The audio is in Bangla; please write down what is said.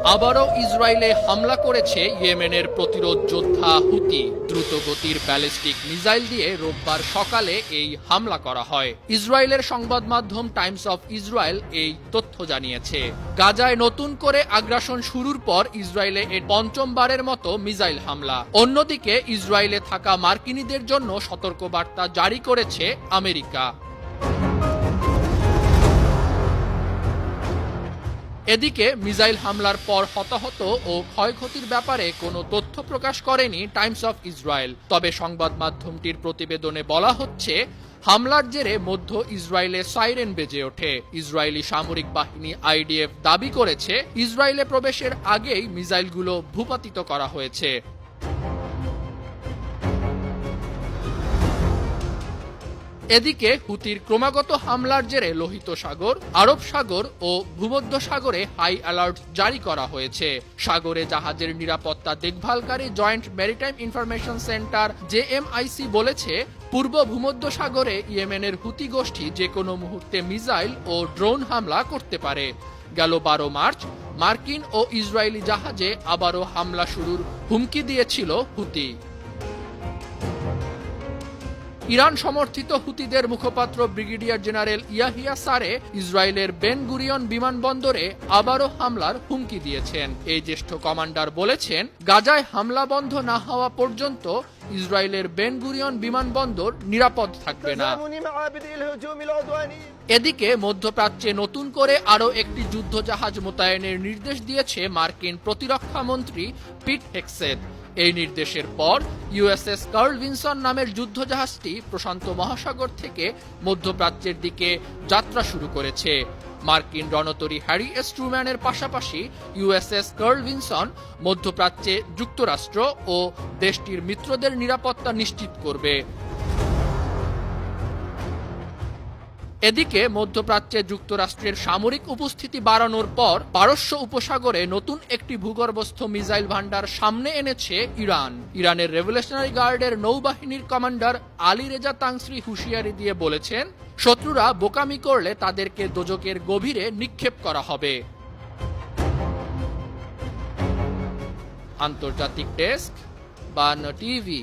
আবারও ইসরায়েলে হামলা করেছে ইয়েমেনের প্রতিরোধ যোদ্ধা হুতি। দ্রুতগতির ব্যালিস্টিক মিসাইল দিয়ে রোববার সকালে এই হামলা করা হয়। ইসরায়েলের সংবাদ মাধ্যম টাইমস অফ ইসরায়েল এই তথ্য জানিয়েছে। গাজায় নতুন করে আগ্রাসন শুরুর পর ইসরায়েলে এর পঞ্চমবারের মতো মিসাইল হামলা। অন্যদিকে ইসরায়েলে থাকা মার্কিনীদের জন্য সতর্কবার্তা জারি করেছে আমেরিকা। এদিকে মিসাইল হামলার পর হতাহত ও ক্ষয়ক্ষতির ব্যাপারে কোনো তথ্য প্রকাশ করেনি টাইমস অফ ইসরায়েল। তবে সংবাদ মাধ্যমটির প্রতিবেদনে বলা হচ্ছে, হামলার জেরে মধ্য ইসরায়েলে সাইরেন বেজে ওঠে। ইসরায়েলি সামরিক বাহিনী আইডিএফ দাবি করেছে, ইসরায়েলে প্রবেশের আগেই মিসাইলগুলো ভূপাতিত করা হয়েছে। এদিকে হুতির ক্রমাগত হামলার জেরে লোহিত সাগর, আরব সাগর ও ভূমধ্য সাগরে হাই অ্যালার্ট জারি করা হয়েছে। সাগরে জাহাজের নিরাপত্তা দেখভালকারী জয়েন্ট ম্যারিটাইম ইনফরমেশন সেন্টার জেএমআইসি বলেছে, পূর্ব ভূমধ্য সাগরে ইয়েমেনের হুতি গোষ্ঠী যে কোনো মুহূর্তে মিসাইল ও ড্রোন হামলা করতে পারে। গেল 12 মার্চ মার্কিন ও ইসরায়েলি জাহাজে আবারও হামলা শুরুর হুমকি দিয়েছিল হুতি। ইরান সমর্থিত হুতিদের মুখপাত্র ব্রিগেডিয়ার জেনারেল ইয়াহিয়া সারে ইসরায়েলের বেন গুরিয়ন বিমানবন্দরে আবারও হামলার হুমকি দিয়েছেন। এই জ্যেষ্ঠ কমান্ডার বলেছেন, গাজায় হামলা বন্ধ না হওয়া পর্যন্ত ইসরায়েলের বেন গুরিয়ন বিমানবন্দর নিরাপদ থাকবে না। এদিকে মধ্যপ্রাচ্যে নতুন করে আরও একটি যুদ্ধজাহাজ মোতায়েনের নির্দেশ দিয়েছে মার্কিন প্রতিরক্ষা মন্ত্রী পিট হেগসেথ। এই নির্দেশের পর ইউএসএস কার্ল ভিনসন নামের যুদ্ধজাহাজটি প্রশান্ত মহাসাগর থেকে মধ্যপ্রাচ্যের দিকে যাত্রা শুরু করেছে। মার্কিন রণতরী হ্যারি এস ট্রুম্যানের পাশাপাশি ইউএসএস কার্ল ভিনসন মধ্যপ্রাচ্যে যুক্তরাষ্ট্র ও দেশটির মিত্রদের নিরাপত্তা নিশ্চিত করবে। এদিকে মধ্যপ্রাচ্যে যুক্তরাষ্ট্রের সামরিক উপস্থিতি বাড়ানোর পর পারস্য উপসাগরে নতুন একটি ভূগর্ভস্থ মিসাইল ভান্ডার সামনে এনেছে ইরান। ইরানের রেভলিউশনারি গার্ডের নৌবাহিনীর কমান্ডার আলী রেজা তাংসরি হুঁশিয়ারি দিয়ে বলেছেন, শত্রুরা বোকামি করলে তাদেরকে দোজকের গভীরে নিক্ষেপ করা হবে। আন্তর্জাতিক ডেস্ক, বার্ন টিভি।